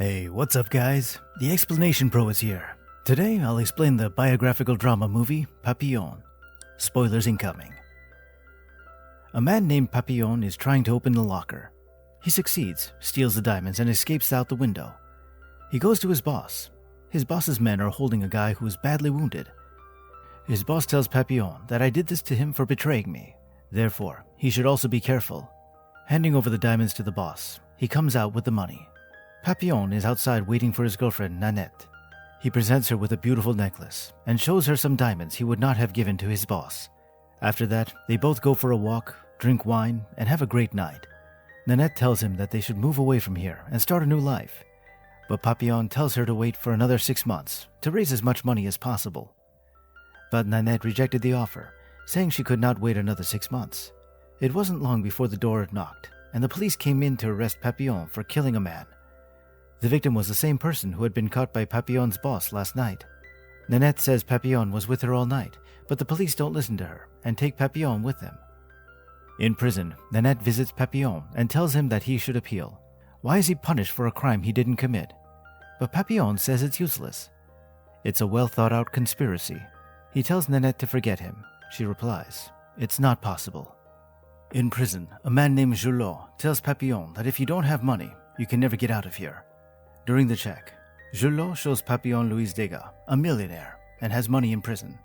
Hey, what's up guys? The Explanation Pro is here. Today I'll explain the biographical drama movie Papillon. Spoilers incoming. A man named Papillon is trying to open the locker. He succeeds, steals the diamonds, and escapes out the window. He goes to his boss. His boss's men are holding a guy who is badly wounded. His boss tells Papillon that I did this to him for betraying me. Therefore, he should also be careful. Handing over the diamonds to the boss, he comes out with the money. Papillon is outside waiting for his girlfriend, Nanette. He presents her with a beautiful necklace and shows her some diamonds he would not have given to his boss. After that, they both go for a walk, drink wine, and have a great night. Nanette tells him that they should move away from here and start a new life. But Papillon tells her to wait for another 6 months to raise as much money as possible. But Nanette rejected the offer, saying she could not wait another 6 months. It wasn't long before the door knocked, and the police came in to arrest Papillon for killing a man. The victim was the same person who had been caught by Papillon's boss last night. Nanette says Papillon was with her all night, but the police don't listen to her and take Papillon with them. In prison, Nanette visits Papillon and tells him that he should appeal. Why is he punished for a crime he didn't commit? But Papillon says it's useless. It's a well-thought-out conspiracy. He tells Nanette to forget him. She replies, "It's not possible." In prison, a man named Julot tells Papillon that if you don't have money, you can never get out of here. During the check, Julot shows Papillon Louis Degas, a millionaire, and has money in prison.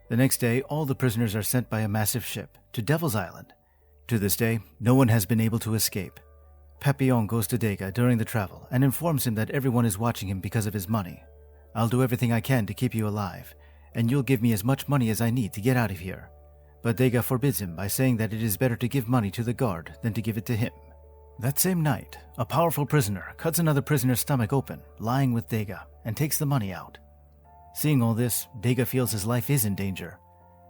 The next day, all the prisoners are sent by a massive ship to Devil's Island. To this day, no one has been able to escape. Papillon goes to Degas during the travel and informs him that everyone is watching him because of his money. "I'll do everything I can to keep you alive, and you'll give me as much money as I need to get out of here." But Degas forbids him by saying that it is better to give money to the guard than to give it to him. That same night, a powerful prisoner cuts another prisoner's stomach open, lying with Degas, and takes the money out. Seeing all this, Degas feels his life is in danger.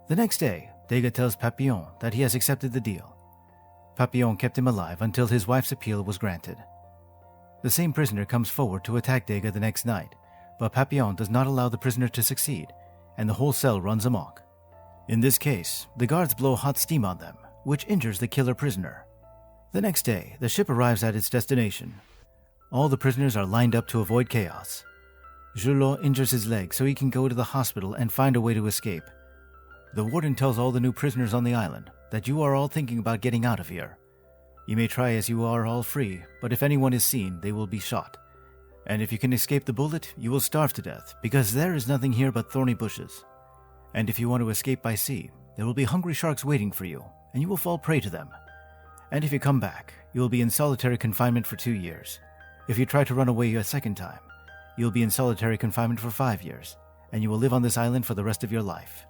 The next day, Degas tells Papillon that he has accepted the deal. Papillon kept him alive until his wife's appeal was granted. The same prisoner comes forward to attack Degas the next night, but Papillon does not allow the prisoner to succeed, and the whole cell runs amok. In this case, the guards blow hot steam on them, which injures the killer prisoner. The next day, the ship arrives at its destination. All the prisoners are lined up to avoid chaos. Julot injures his leg so he can go to the hospital and find a way to escape. The warden tells all the new prisoners on the island that you are all thinking about getting out of here. You may try as you are all free, but if anyone is seen, they will be shot. And if you can escape the bullet, you will starve to death, because there is nothing here but thorny bushes. And if you want to escape by sea, there will be hungry sharks waiting for you, and you will fall prey to them. And if you come back, you will be in solitary confinement for 2 years. If you try to run away a second time, you will be in solitary confinement for 5 years, and you will live on this island for the rest of your life.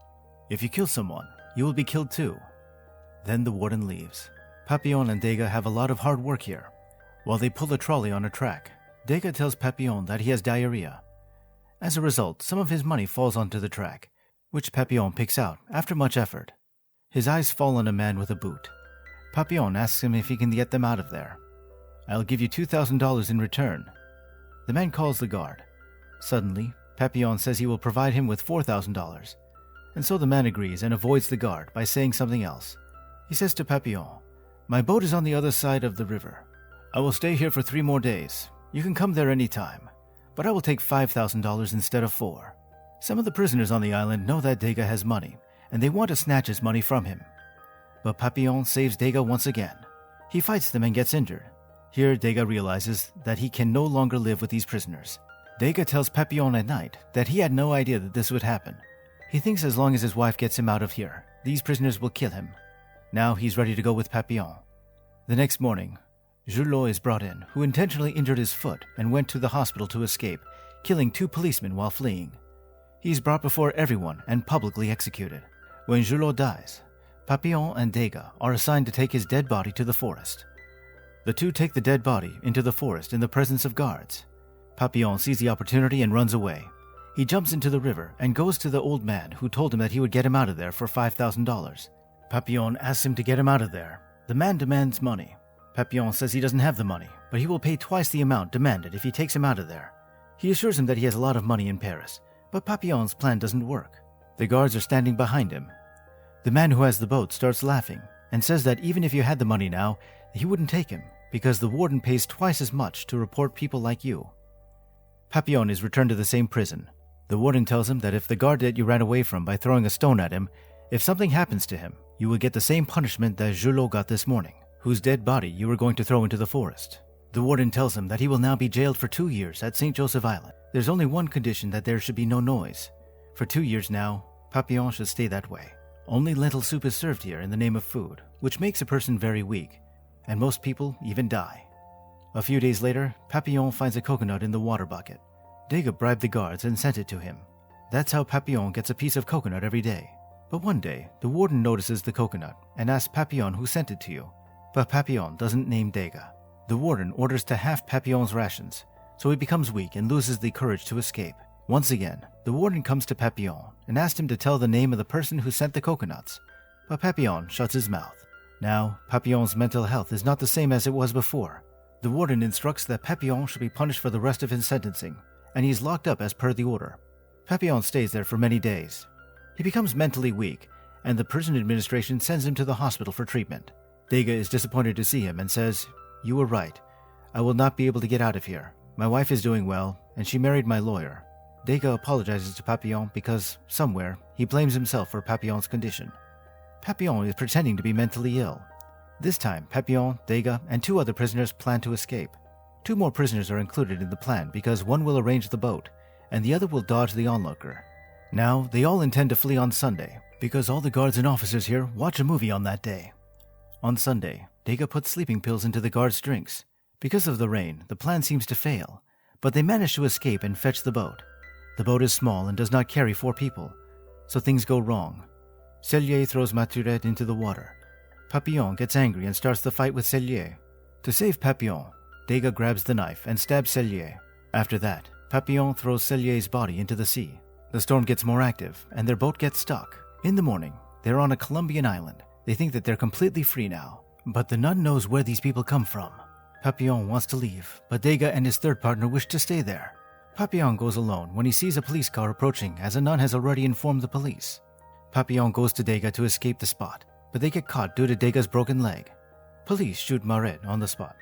If you kill someone, you will be killed too. Then the warden leaves. Papillon and Degas have a lot of hard work here. While they pull a trolley on a track, Degas tells Papillon that he has diarrhea. As a result, some of his money falls onto the track, which Papillon picks out after much effort. His eyes fall on a man with a boot. Papillon asks him if he can get them out of there. "I'll give you $2,000 in return." The man calls the guard. Suddenly, Papillon says he will provide him with $4,000, and so the man agrees and avoids the guard by saying something else. He says to Papillon, "My boat is on the other side of the river. I will stay here for 3 more days. You can come there any time, but I will take $5,000 instead of 4. Some of the prisoners on the island know that Degas has money, and they want to snatch his money from him. But Papillon saves Degas once again. He fights them and gets injured. Here, Degas realizes that he can no longer live with these prisoners. Degas tells Papillon at night that he had no idea that this would happen. He thinks as long as his wife gets him out of here, these prisoners will kill him. Now he's ready to go with Papillon. The next morning, Julot is brought in, who intentionally injured his foot and went to the hospital to escape, killing 2 policemen while fleeing. He's brought before everyone and publicly executed. When Julot dies, Papillon and Degas are assigned to take his dead body to the forest. The two take the dead body into the forest in the presence of guards. Papillon sees the opportunity and runs away. He jumps into the river and goes to the old man who told him that he would get him out of there for $5,000. Papillon asks him to get him out of there. The man demands money. Papillon says he doesn't have the money, but he will pay twice the amount demanded if he takes him out of there. He assures him that he has a lot of money in Paris, but Papillon's plan doesn't work. The guards are standing behind him. The man who has the boat starts laughing and says that even if you had the money now, he wouldn't take him because the warden pays twice as much to report people like you. Papillon is returned to the same prison. The warden tells him that if the guard that you ran away from by throwing a stone at him, if something happens to him, you will get the same punishment that Julot got this morning, whose dead body you were going to throw into the forest. The warden tells him that he will now be jailed for 2 years at St. Joseph Island. There's only one condition, that there should be no noise. For 2 years now, Papillon should stay that way. Only lentil soup is served here in the name of food, which makes a person very weak, and most people even die. A few days later, Papillon finds a coconut in the water bucket. Degas bribed the guards and sent it to him. That's how Papillon gets a piece of coconut every day. But one day, the warden notices the coconut and asks Papillon who sent it to you, but Papillon doesn't name Degas. The warden orders to half Papillon's rations, so he becomes weak and loses the courage to escape. Once again, the warden comes to Papillon and asks him to tell the name of the person who sent the coconuts, but Papillon shuts his mouth. Now, Papillon's mental health is not the same as it was before. The warden instructs that Papillon should be punished for the rest of his sentencing, and he is locked up as per the order. Papillon stays there for many days. He becomes mentally weak, and the prison administration sends him to the hospital for treatment. Degas is disappointed to see him and says, "You were right. I will not be able to get out of here. My wife is doing well, and she married my lawyer." Degas apologizes to Papillon because, somewhere, he blames himself for Papillon's condition. Papillon is pretending to be mentally ill. This time, Papillon, Degas, and 2 other prisoners plan to escape. 2 more prisoners are included in the plan because one will arrange the boat, and the other will dodge the onlooker. Now, they all intend to flee on Sunday, because all the guards and officers here watch a movie on that day. On Sunday, Degas puts sleeping pills into the guards' drinks. Because of the rain, the plan seems to fail, but they manage to escape and fetch the boat. The boat is small and does not carry 4 people, so things go wrong. Cellier throws Maturette into the water. Papillon gets angry and starts the fight with Cellier. To save Papillon, Degas grabs the knife and stabs Cellier. After that, Papillon throws Cellier's body into the sea. The storm gets more active, and their boat gets stuck. In the morning, they're on a Colombian island. They think that they're completely free now, but the nun knows where these people come from. Papillon wants to leave, but Degas and his third partner wish to stay there. Papillon goes alone when he sees a police car approaching, as a nun has already informed the police. Papillon goes to Degas to escape the spot, but they get caught due to Degas' broken leg. Police shoot Maret on the spot.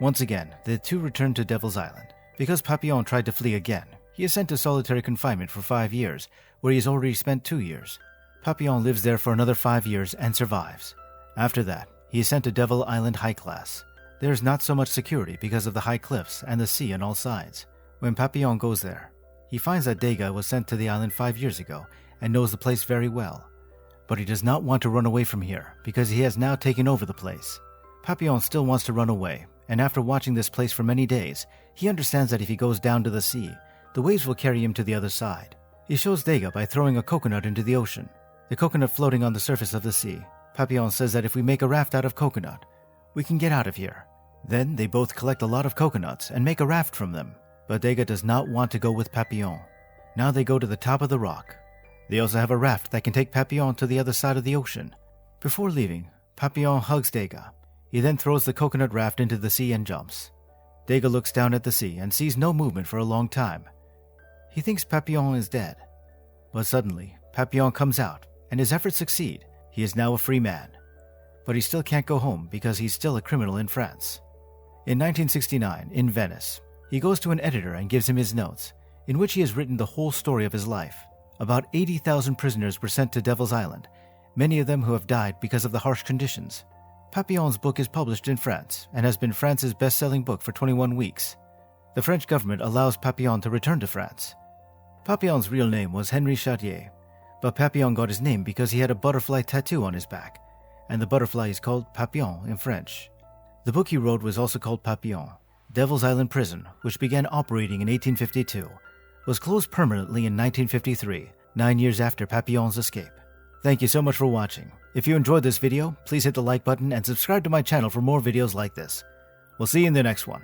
Once again, the 2 return to Devil's Island. Because Papillon tried to flee again, he is sent to solitary confinement for 5 years, where he has already spent 2 years. Papillon lives there for another 5 years and survives. After that, he is sent to Devil Island High Class. There is not so much security because of the high cliffs and the sea on all sides. When Papillon goes there, he finds that Degas was sent to the island 5 years ago and knows the place very well. But he does not want to run away from here because he has now taken over the place. Papillon still wants to run away, and after watching this place for many days, he understands that if he goes down to the sea, the waves will carry him to the other side. He shows Degas by throwing a coconut into the ocean, the coconut floating on the surface of the sea. Papillon says that if we make a raft out of coconut, we can get out of here. Then they both collect a lot of coconuts and make a raft from them, but Degas does not want to go with Papillon. Now they go to the top of the rock. They also have a raft that can take Papillon to the other side of the ocean. Before leaving, Papillon hugs Degas. He then throws the coconut raft into the sea and jumps. Degas looks down at the sea and sees no movement for a long time. He thinks Papillon is dead. But suddenly, Papillon comes out, and his efforts succeed. He is now a free man. But he still can't go home because he's still a criminal in France. In 1969, in Venice, he goes to an editor and gives him his notes, in which he has written the whole story of his life. About 80,000 prisoners were sent to Devil's Island, many of them who have died because of the harsh conditions. Papillon's book is published in France and has been France's best-selling book for 21 weeks. The French government allows Papillon to return to France. Papillon's real name was Henri Chartier, but Papillon got his name because he had a butterfly tattoo on his back, and the butterfly is called Papillon in French. The book he wrote was also called Papillon. Devil's Island Prison, which began operating in 1852, was closed permanently in 1953, 9 years after Papillon's escape. Thank you so much for watching. If you enjoyed this video, please hit the like button and subscribe to my channel for more videos like this. We'll see you in the next one.